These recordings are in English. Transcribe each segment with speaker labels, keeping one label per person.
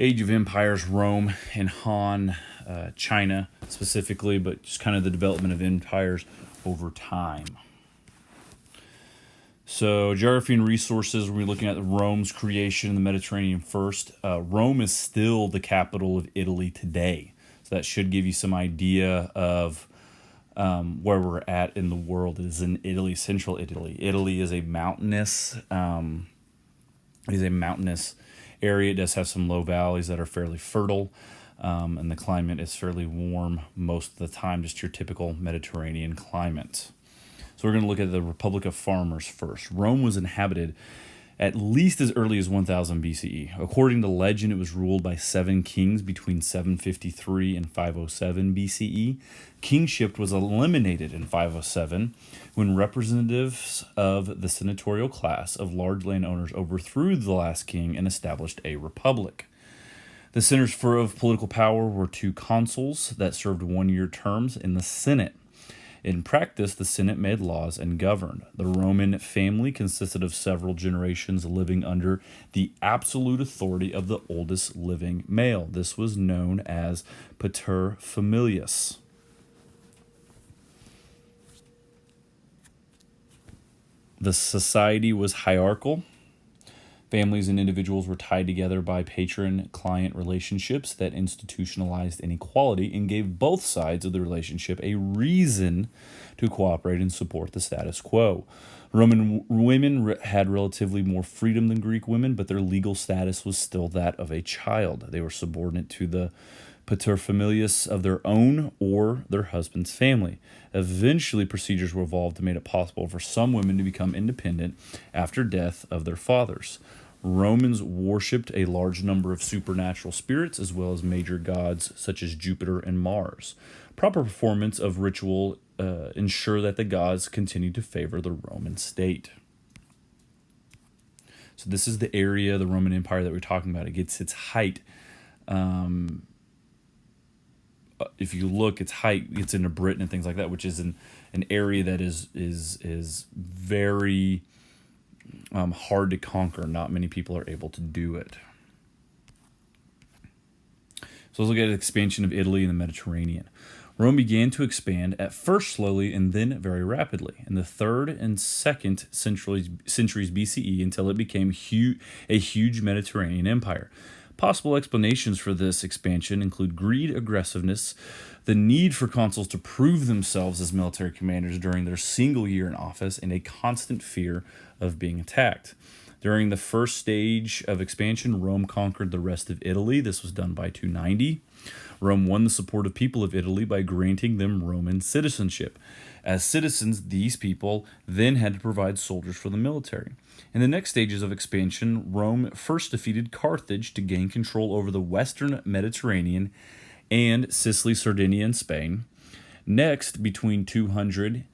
Speaker 1: Age of Empires, Rome and Han, China specifically, but just kind of the development of empires over time. So, geography and resources, we're looking at Rome's creation in the Mediterranean first. Rome is still the capital of Italy today. So, that should give you some idea of where we're at in the world. It is in Italy, central Italy. Italy is a mountainous area. It does have some low valleys that are fairly fertile, and the climate is fairly warm most of the time, just your typical Mediterranean climate. So we're going to look at the Republic of Farmers first. Rome was inhabited at least as early as 1000 BCE. According to legend, it was ruled by 7 kings between 753 and 507 BCE. Kingship was eliminated in 507 when representatives of the senatorial class of large landowners overthrew the last king and established a republic. The centers of political power were 2 consuls that served 1-year terms in the Senate. In practice, the Senate made laws and governed. The Roman family consisted of several generations living under the absolute authority of the oldest living male. This was known as paterfamilias. The society was hierarchical. Families and individuals were tied together by patron-client relationships that institutionalized inequality and gave both sides of the relationship a reason to cooperate and support the status quo. Roman women had relatively more freedom than Greek women, but their legal status was still that of a child. They were subordinate to the paterfamilias of their own or their husband's family. Eventually, procedures were evolved to make it possible for some women to become independent after death of their fathers. Romans worshipped a large number of supernatural spirits as well as major gods such as Jupiter and Mars. Proper performance of ritual ensured that the gods continued to favor the Roman state. So this is the area of the Roman Empire that we're talking about. It gets its height. If you look, its height gets into Britain and things like that, which is an area that is very hard to conquer. Not many people are able to do it. So let's look at the expansion of Italy and the Mediterranean. Rome began to expand at first slowly and then very rapidly in the 3rd and 2nd centuries BCE until it became a huge Mediterranean empire. Possible explanations for this expansion include greed, aggressiveness, the need for consuls to prove themselves as military commanders during their single year in office, and a constant fear of being attacked. During the first stage of expansion, Rome conquered the rest of Italy. This was done by 290. Rome won the support of people of Italy by granting them Roman citizenship. As citizens, these people then had to provide soldiers for the military. In the next stages of expansion, Rome first defeated Carthage to gain control over the western Mediterranean and Sicily, Sardinia, and Spain. Next, between 230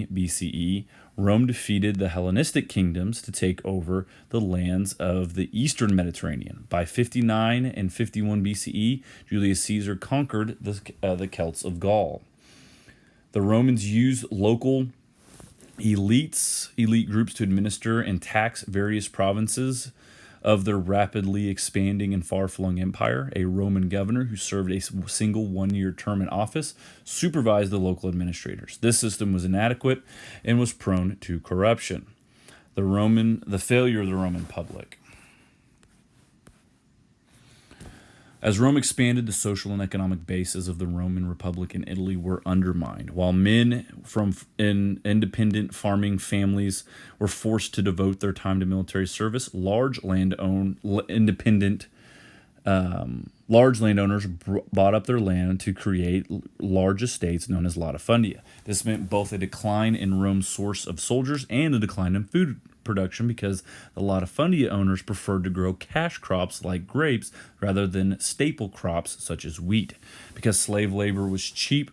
Speaker 1: BCE, Rome defeated the Hellenistic kingdoms to take over the lands of the eastern Mediterranean. By 59 and 51 BCE, Julius Caesar conquered the Celts of Gaul. The Romans used local elite groups to administer and tax various provinces of their rapidly expanding and far-flung empire. A Roman governor who served a single 1-year term in office supervised the local administrators. This system was inadequate and was prone to corruption. The failure of the Roman public. As Rome expanded, the social and economic bases of the Roman Republic in Italy were undermined. While men from independent farming families were forced to devote their time to military service, large landowners bought up their land to create large estates known as latifundia. This meant both a decline in Rome's source of soldiers and a decline in food production because the latifundia owners preferred to grow cash crops like grapes rather than staple crops such as wheat. Because slave labor was cheap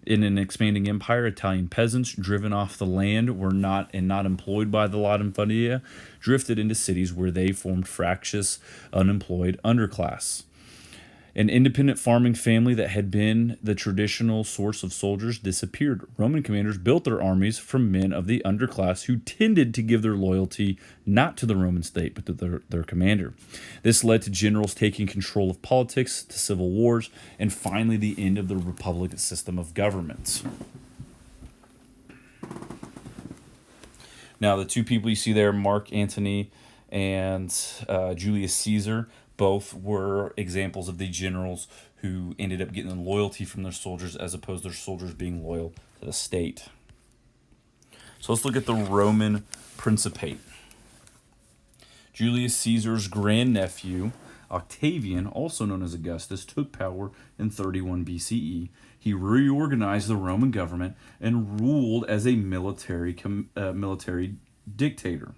Speaker 1: in an expanding empire, Italian peasants driven off the land were not employed by the latifundia drifted into cities where they formed fractious, unemployed underclass. An independent farming family that had been the traditional source of soldiers disappeared. Roman commanders built their armies from men of the underclass who tended to give their loyalty not to the Roman state but to their commander. This led to generals taking control of politics, to civil wars, and finally the end of the republican system of government. Now, the two people you see there, Mark Antony and Julius Caesar, both were examples of the generals who ended up getting the loyalty from their soldiers as opposed to their soldiers being loyal to the state. So let's look at the Roman Principate. Julius Caesar's grandnephew, Octavian, also known as Augustus, took power in 31 BCE. He reorganized the Roman government and ruled as a military dictator.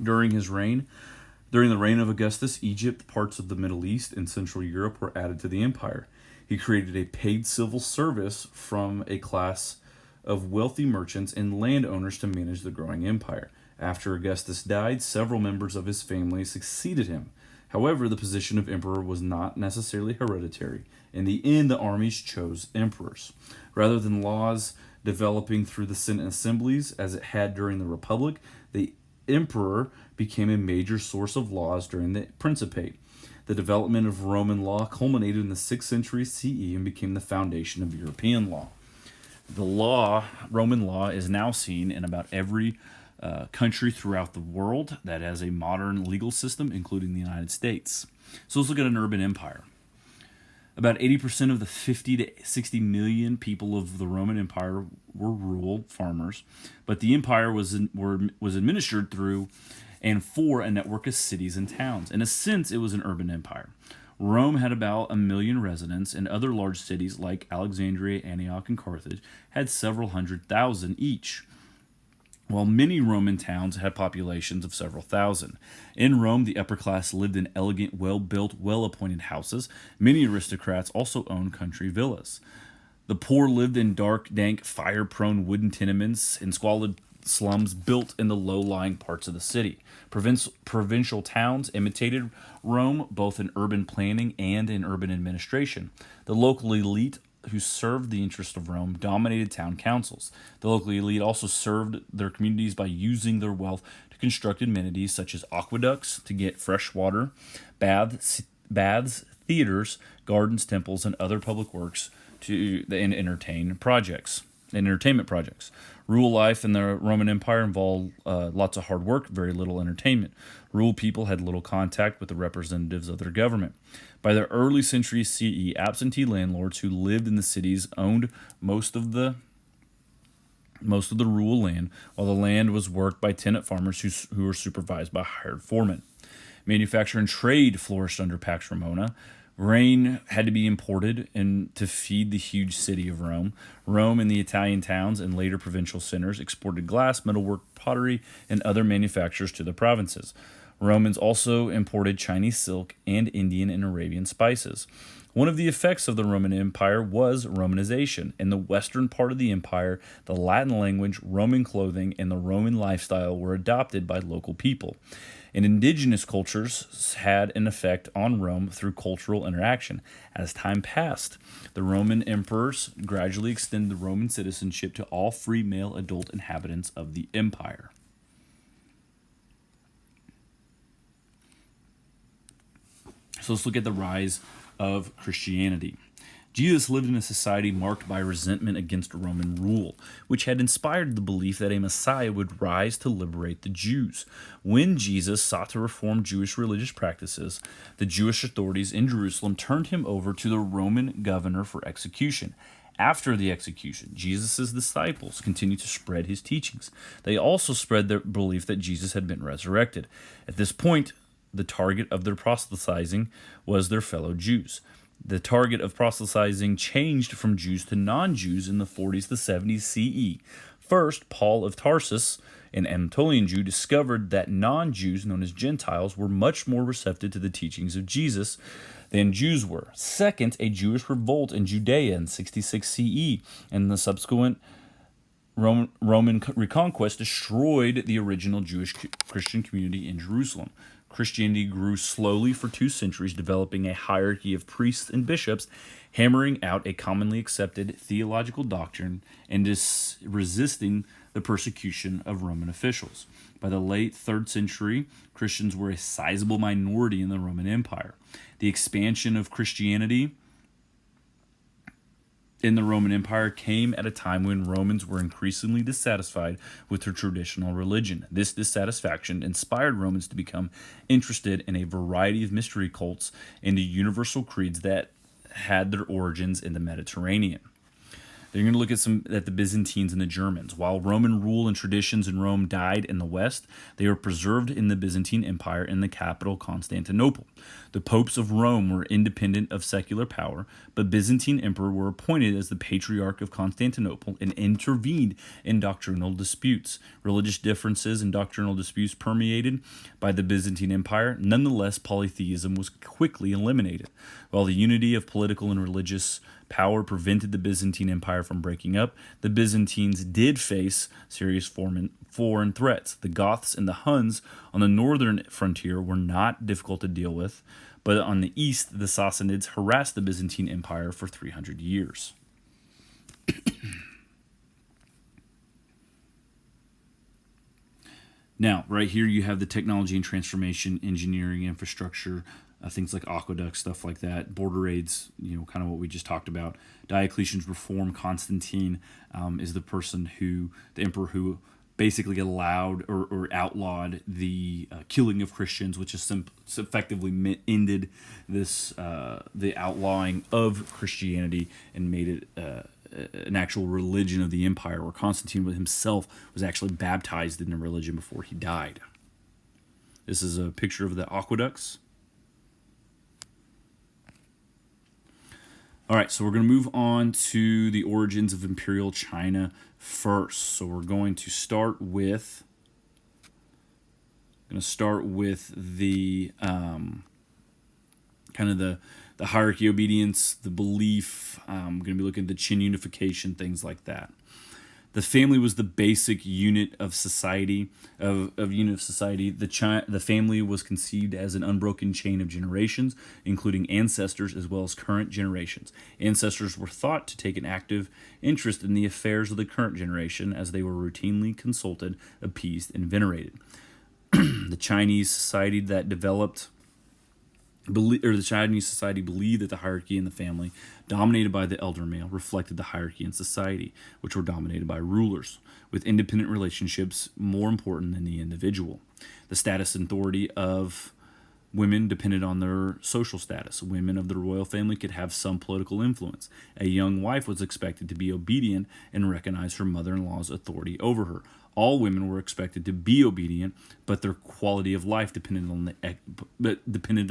Speaker 1: During the reign of Augustus, Egypt, parts of the Middle East, and Central Europe were added to the empire. He created a paid civil service from a class of wealthy merchants and landowners to manage the growing empire. After Augustus died, several members of his family succeeded him. However, the position of emperor was not necessarily hereditary. In the end, the armies chose emperors. Rather than laws developing through the Senate assemblies, as it had during the Republic, the emperor became a major source of laws during the Principate. The development of Roman law culminated in the 6th century CE and became the foundation of European law. Roman law, is now seen in about every country throughout the world that has a modern legal system, including the United States. So let's look at an urban empire. About 80% of the 50 to 60 million people of the Roman Empire were rural farmers, but the empire was administered through and for a network of cities and towns. In a sense, it was an urban empire. Rome had about 1 million residents, and other large cities like Alexandria, Antioch, and Carthage had several 100,000 each, while many Roman towns had populations of several thousand. In Rome, the upper class lived in elegant, well-built, well-appointed houses. Many aristocrats also owned country villas. The poor lived in dark, dank, fire-prone wooden tenements in squalid slums built in the low-lying parts of the city. Provincial towns imitated Rome, both in urban planning and in urban administration. The local elite who served the interests of Rome dominated town councils. The local elite also served their communities by using their wealth to construct amenities such as aqueducts to get fresh water, baths, theaters, gardens, temples, and other public works and entertainment projects. Rural life in the Roman Empire involved lots of hard work, very little entertainment. Rural people had little contact with the representatives of their government. By the early century CE, absentee landlords who lived in the cities owned most of the rural land, while the land was worked by tenant farmers who were supervised by hired foremen. Manufacture and trade flourished under Pax Romana. Grain had to be imported to feed the huge city of Rome. Rome and the Italian towns and later provincial centers exported glass, metalwork, pottery, and other manufactures to the provinces. Romans also imported Chinese silk and Indian and Arabian spices. One of the effects of the Roman Empire was Romanization. In the western part of the empire, the Latin language, Roman clothing, and the Roman lifestyle were adopted by local people. And indigenous cultures had an effect on Rome through cultural interaction. As time passed, the Roman emperors gradually extended the Roman citizenship to all free male adult inhabitants of the empire. So let's look at the rise of Christianity. Jesus lived in a society marked by resentment against Roman rule, which had inspired the belief that a Messiah would rise to liberate the Jews. When Jesus sought to reform Jewish religious practices, the Jewish authorities in Jerusalem turned him over to the Roman governor for execution. After the execution, Jesus' disciples continued to spread his teachings. They also spread their belief that Jesus had been resurrected. At this point, the target of their proselytizing was their fellow Jews. The target of proselytizing changed from Jews to non-Jews in the 40s to 70s CE. First, Paul of Tarsus, an Anatolian Jew, discovered that non-Jews, known as Gentiles, were much more receptive to the teachings of Jesus than Jews were. Second, a Jewish revolt in Judea in 66 CE and the subsequent Roman reconquest destroyed the original Jewish Christian community in Jerusalem. Christianity grew slowly for 2 centuries, developing a hierarchy of priests and bishops, hammering out a commonly accepted theological doctrine and resisting the persecution of Roman officials. By the late 3rd century, Christians were a sizable minority in the Roman Empire. The expansion of Christianity in the Roman Empire came at a time when Romans were increasingly dissatisfied with their traditional religion. This dissatisfaction inspired Romans to become interested in a variety of mystery cults and the universal creeds that had their origins in the Mediterranean. They're going to look at the Byzantines and the Germans. While Roman rule and traditions in Rome died in the West, they were preserved in the Byzantine Empire in the capital Constantinople. The popes of Rome were independent of secular power, but Byzantine emperor were appointed as the Patriarch of Constantinople and intervened in doctrinal disputes. Religious differences and doctrinal disputes permeated by the Byzantine Empire. Nonetheless, polytheism was quickly eliminated. While the unity of political and religious power prevented the Byzantine Empire from breaking up, the Byzantines did face serious foreign threats. The Goths and the Huns on the northern frontier were not difficult to deal with, but on the east, the Sassanids harassed the Byzantine Empire for 300 years. Now, right here you have the technology and transformation, engineering, infrastructure, things like aqueducts, stuff like that, border raids, kind of what we just talked about. Diocletian's reform. Constantine is the emperor who basically allowed or outlawed the killing of Christians, which is effectively ended the outlawing of Christianity and made it an actual religion of the empire, where Constantine himself was actually baptized in the religion before he died. This is a picture of the aqueducts. All right, so we're going to move on to the origins of imperial China first. So we're going to start with the kind of the hierarchy, obedience, the belief. I'm going to be looking at the Qin Unification, things like that. The family was the basic unit of society. The family was conceived as an unbroken chain of generations, including ancestors as well as current generations. Ancestors were thought to take an active interest in the affairs of the current generation, as they were routinely consulted, appeased, and venerated. The Chinese society believed that the hierarchy in the family, dominated by the elder male, reflected the hierarchy in society, which were dominated by rulers, with independent relationships more important than the individual. The status and authority of women depended on their social status. Women of the royal family could have some political influence. A young wife was expected to be obedient and recognize her mother-in-law's authority over her. All women were expected to be obedient, but their quality of life depended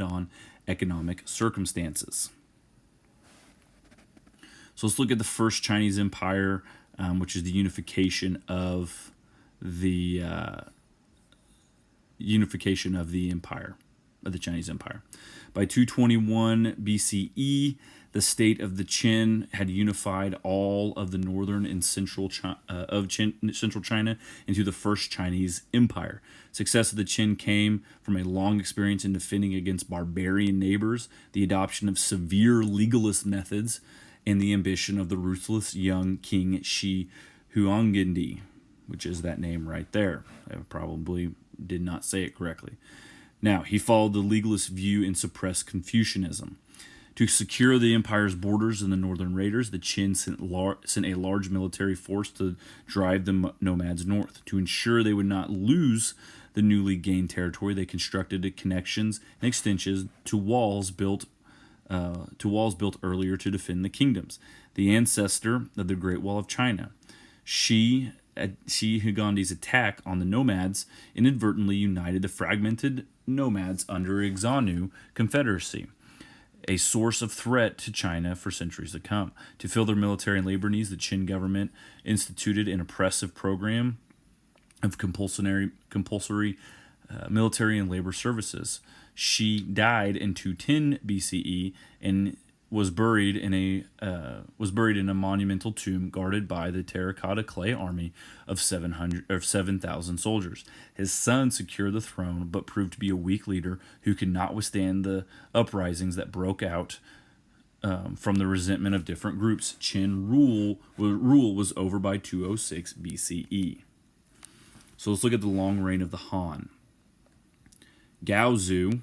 Speaker 1: on economic circumstances. So let's look at the first Chinese Empire, which is the unification of the empire, of the Chinese Empire. By 221 BCE, the state of the Qin had unified all of the northern and central China into the first Chinese Empire. Success of the Qin came from a long experience in defending against barbarian neighbors, the adoption of severe legalist methods, and the ambition of the ruthless young King Shi Huangdi, which is that name right there. I probably did not say it correctly. Now, he followed the legalist view and suppressed Confucianism. To secure the empire's borders and the northern raiders, the Qin sent a large military force to drive the nomads north. To ensure they would not lose the newly gained territory, they constructed connections and extensions to walls built earlier to defend the kingdoms. The ancestor of the Great Wall of China, Shi Huangdi's attack on the nomads inadvertently united the fragmented nomads under a Xiongnu confederacy, a source of threat to China for centuries to come. To fill their military and labor needs, the Qin government instituted an oppressive program of compulsory military and labor services. Shi died in 210 BCE, and buried in a monumental tomb guarded by the terracotta clay army of 7,000 soldiers. His son secured the throne, but proved to be a weak leader who could not withstand the uprisings that broke out from the resentment of different groups. Qin rule was over by 206 BCE. So let's look at the long reign of the Han. Gaozu,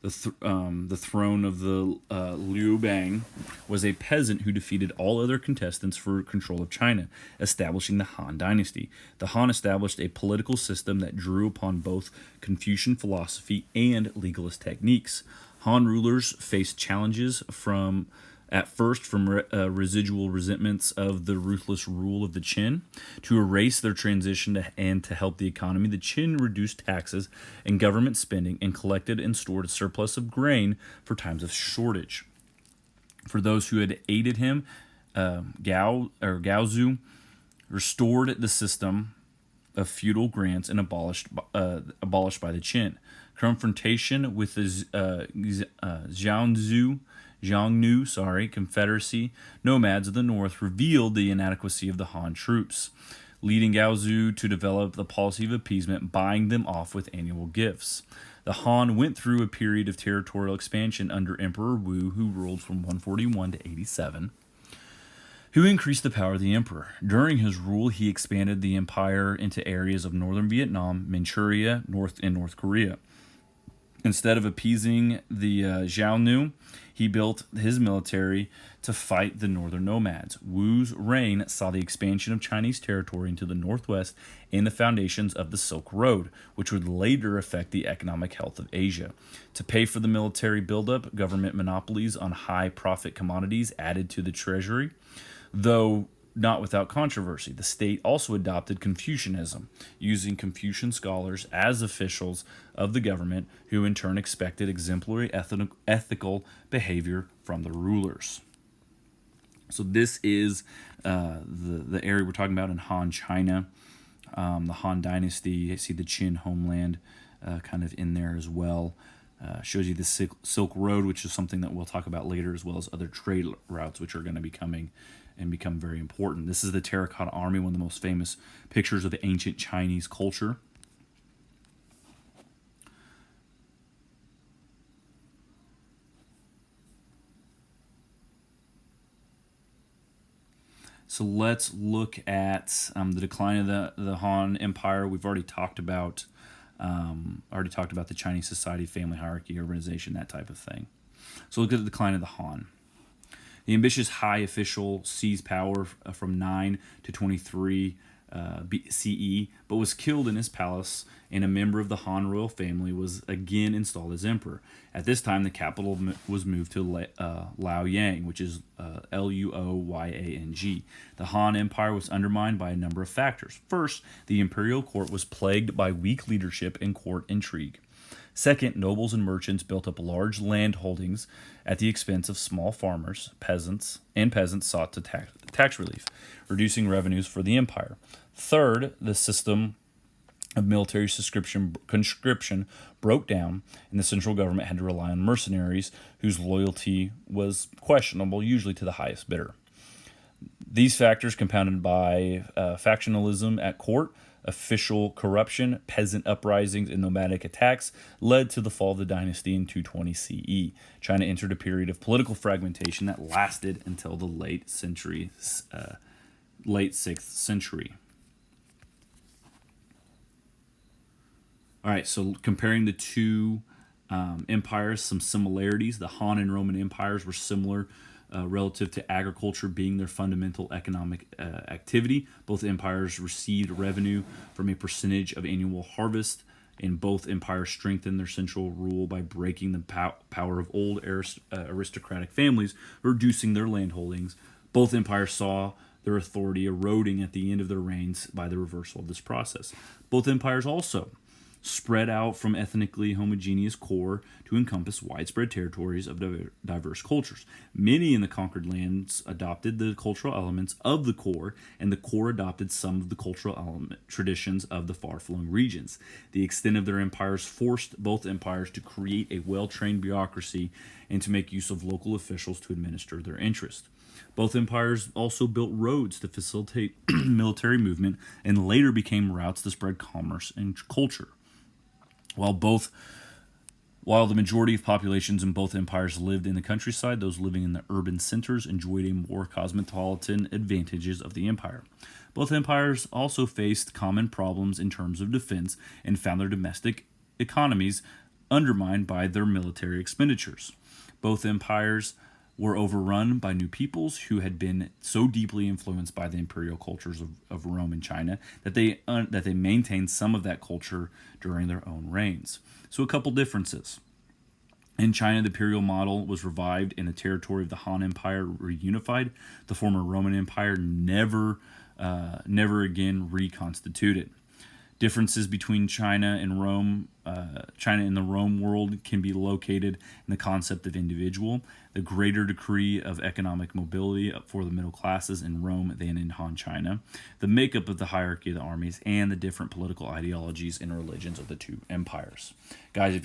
Speaker 1: the throne of the Liu Bang, was a peasant who defeated all other contestants for control of China, establishing the Han dynasty. The Han established a political system that drew upon both Confucian philosophy and legalist techniques. Han rulers faced challenges from residual resentments of the ruthless rule of the Qin. To erase their transition and to help the economy, the Qin reduced taxes and government spending and collected and stored a surplus of grain for times of shortage. For those who had aided him, Gaozu restored the system of feudal grants and abolished by the Qin. Confrontation with the Xiongnu Confederacy nomads of the north revealed the inadequacy of the Han troops, leading Gaozu to develop the policy of appeasement, buying them off with annual gifts. The Han went through a period of territorial expansion under Emperor Wu, who ruled from 141 to 87, who increased the power of the emperor. During his rule, he expanded the empire into areas of northern Vietnam, Manchuria, North Korea. Instead of appeasing the Xiongnu, he built his military to fight the northern nomads. Wu's reign saw the expansion of Chinese territory into the northwest and the foundations of the Silk Road, which would later affect the economic health of Asia. To pay for the military buildup, government monopolies on high-profit commodities added to the treasury, though not without controversy. The state also adopted Confucianism, using Confucian scholars as officials of the government, who in turn expected exemplary ethical behavior from the rulers. So this is the area we're talking about in Han China, the Han Dynasty. You see the Qin homeland kind of in there as well. Shows you the Silk Road, which is something that we'll talk about later, as well as other trade routes which are going to be coming and become very important. This is the Terracotta Army, one of the most famous pictures of the ancient Chinese culture. So let's look at the decline of the Han Empire. We've already talked about the Chinese society, family hierarchy, urbanization, that type of thing. So look at the decline of the Han. The ambitious high official seized power from 9 to 23 B.C.E., but was killed in his palace, and a member of the Han royal family was again installed as emperor. At this time, the capital was moved to Luoyang, which is Luoyang. The Han Empire was undermined by a number of factors. First, the imperial court was plagued by weak leadership and court intrigue. Second, nobles and merchants built up large land holdings at the expense of small farmers. Peasants sought to tax relief, reducing revenues for the empire. Third, the system of military conscription broke down, and the central government had to rely on mercenaries whose loyalty was questionable, usually to the highest bidder. These factors, compounded by factionalism at court, official corruption, peasant uprisings, and nomadic attacks, led to the fall of the dynasty in 220 CE. China entered a period of political fragmentation that lasted until the late 6th century. All right, so comparing the two empires, some similarities. The Han and Roman empires were similar relative to agriculture being their fundamental economic activity. Both empires received revenue from a percentage of annual harvest, and both empires strengthened their central rule by breaking the power of old aristocratic families, reducing their land holdings. Both empires saw their authority eroding at the end of their reigns by the reversal of this process. Both empires also spread out from ethnically homogeneous core to encompass widespread territories of diverse cultures. Many in the conquered lands adopted the cultural elements of the core, and the core adopted some of the cultural traditions of the far-flung regions. The extent of their empires forced both empires to create a well-trained bureaucracy and to make use of local officials to administer their interests. Both empires also built roads to facilitate military movement and later became routes to spread commerce and culture. While the majority of populations in both empires lived in the countryside, those living in the urban centers enjoyed a more cosmopolitan advantages of the empire. Both empires also faced common problems in terms of defense and found their domestic economies undermined by their military expenditures. Both empires were overrun by new peoples who had been so deeply influenced by the imperial cultures of Rome and China that they maintained some of that culture during their own reigns. So a couple differences. In China, the imperial model was revived and the territory of the Han Empire reunified. The former Roman Empire never again reconstituted. Differences between China and Rome, China and the Rome world can be located in the concept of individual, the greater degree of economic mobility for the middle classes in Rome than in Han China, the makeup of the hierarchy of the armies, and the different political ideologies and religions of the two empires. Guys, if you